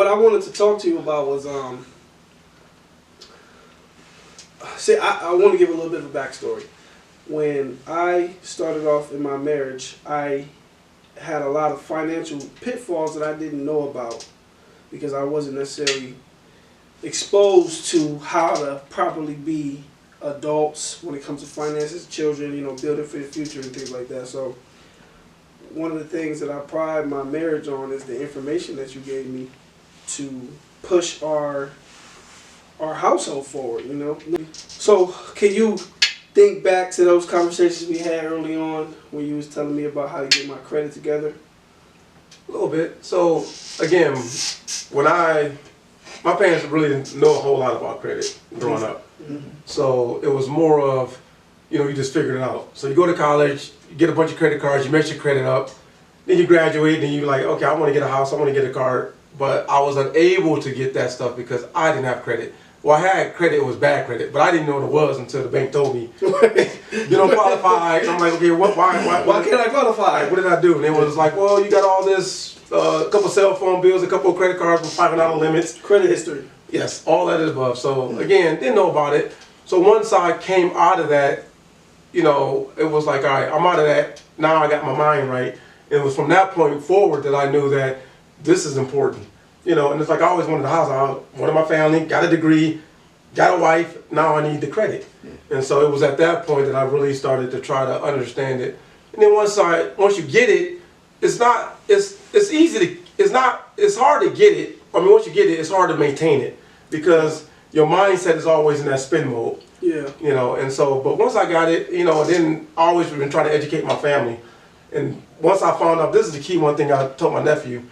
what I wanted to talk to you about was see, I want to give a little bit of a backstory. When I started off in my marriage, I had a lot of financial pitfalls that I didn't know about because I wasn't necessarily exposed to how to properly be adults when it comes to finances, children, building for the future and things like that. So one of the things that I pride my marriage on is the information that you gave me to push our household forward, So can you think back to those conversations we had early on when you was telling me about how to get my credit together? A little bit. So again, my parents really didn't know a whole lot about credit growing up. Mm-hmm. So it was more of, you just figured it out. So you go to college, you get a bunch of credit cards, you mess your credit up, then you graduate, and you're like, okay, I want to get a house, I want to get a car. But I was unable to get that stuff because I didn't have credit. Well, I had credit, it was bad credit, but I didn't know what it was until the bank told me, you don't qualify. And I'm like, okay, why can't I qualify? What did I do? And it was like, well, you got all this, a couple cell phone bills, a couple of credit cards with $500 limits. Credit history. Yes, all that is above. So again, didn't know about it. So once I came out of that, it was like, all right, I'm out of that. Now I got my mind right. It was from that point forward that I knew that this is important. And it's like I always wanted a house. I wanted my family, got a degree, got a wife. Now I need the credit. And so it was at that point that I really started to try to understand it. And then once you get it, it's hard to get it. I mean, once you get it, it's hard to maintain it because your mindset is always in that spin mode. Yeah. And so, but once I got it, then I always been trying to educate my family. And once I found out, this is the key one thing I told my nephew.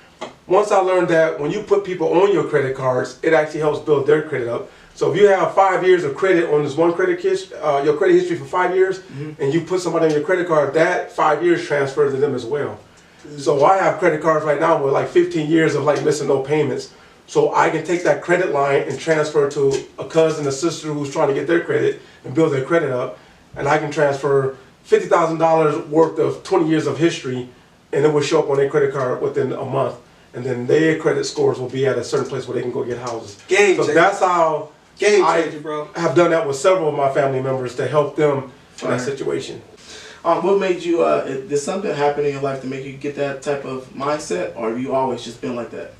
Once I learned that when you put people on your credit cards, it actually helps build their credit up. So if you have 5 years of credit on this one credit your credit history for 5 years, and you put somebody on your credit card, that 5 years transfers to them as well. So I have credit cards right now with like 15 years of like missing no payments. So I can take that credit line and transfer to a cousin, a sister who's trying to get their credit and build their credit up. And I can transfer $50,000 worth of 20 years of history, and it will show up on their credit card within a month. And then their credit scores will be at a certain place where they can go get houses. Game so changer. That's how changer, bro. I have done that with several of my family members to help them in that situation. What made you, did something happen in your life to make you get that type of mindset, or have you always just been like that?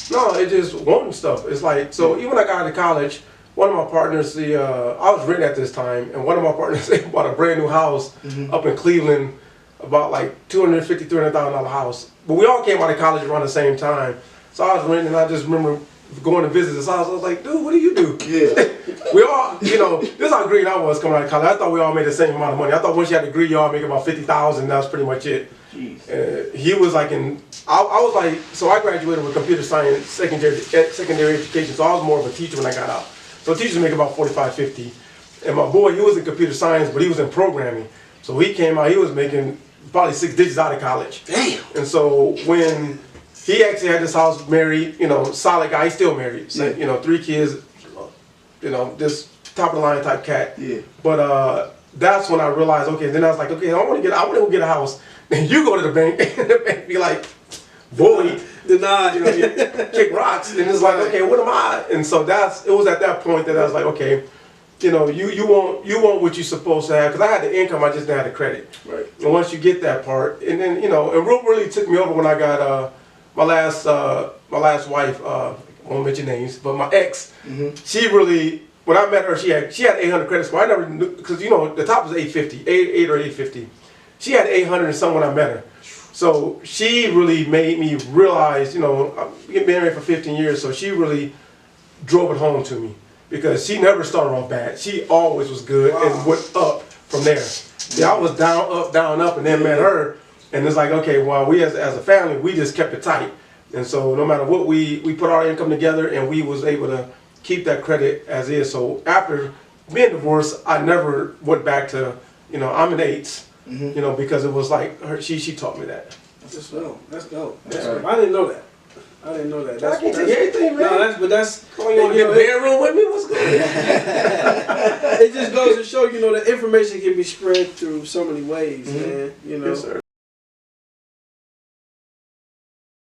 No, it just wanting stuff. It's like, so even when I got out of college, one of my partners, I was renting at this time, and one of my partners bought a brand new house up in Cleveland, about like $250,000, $300,000 house. But we all came out of college around the same time. So I was renting, and I just remember going to visit this house. I was like, dude, what do you do? Yeah. We all, this is how green I was coming out of college. I thought we all made the same amount of money. I thought once you had a degree, you all make about $50,000. That was pretty much it. He was like I was like, so I graduated with computer science, secondary education. So I was more of a teacher when I got out. So teachers make about $45, $50. And my boy, he was in computer science, but he was in programming. So he came out, he was making probably 6 digits out of college. Damn. And so when he actually had this house, married, solid guy, he's still married. So, 3 kids, this top of the line type cat. Yeah. But that's when I realized, okay, then I was like, okay, I want to go get a house. And you go to the bank and the bank be like, void, denied, kick rocks. And it's like, okay, what am I? And so it was at that point that I was like, okay, you want what you're supposed to have, because I had the income, I just didn't have the credit. Right. And once you get that part, and then it really took me over when I got my last wife. I won't mention names, but my ex, she really, when I met her, she had 800 credit score. I never knew, because the top was 850, 8 or 850. She had 800 and some when I met her. So she really made me realize, I've been married for 15 years, so she really drove it home to me. Because she never started off bad. She always was good and went up from there. See, I was down, up, and then met her. And it's like, okay, well, we as a family, we just kept it tight. And so no matter what, we put our income together, and we was able to keep that credit as is. So after being divorced, I never went back to, I'm an 8s, because it was like, she taught me that. That's dope. That's dope. Yeah. I didn't know that. I didn't know that. I can't tell you anything, man. No, that's. You want to get in the bedroom with me? What's good? It just goes to show, the information can be spread through so many ways, man. Yes, sir.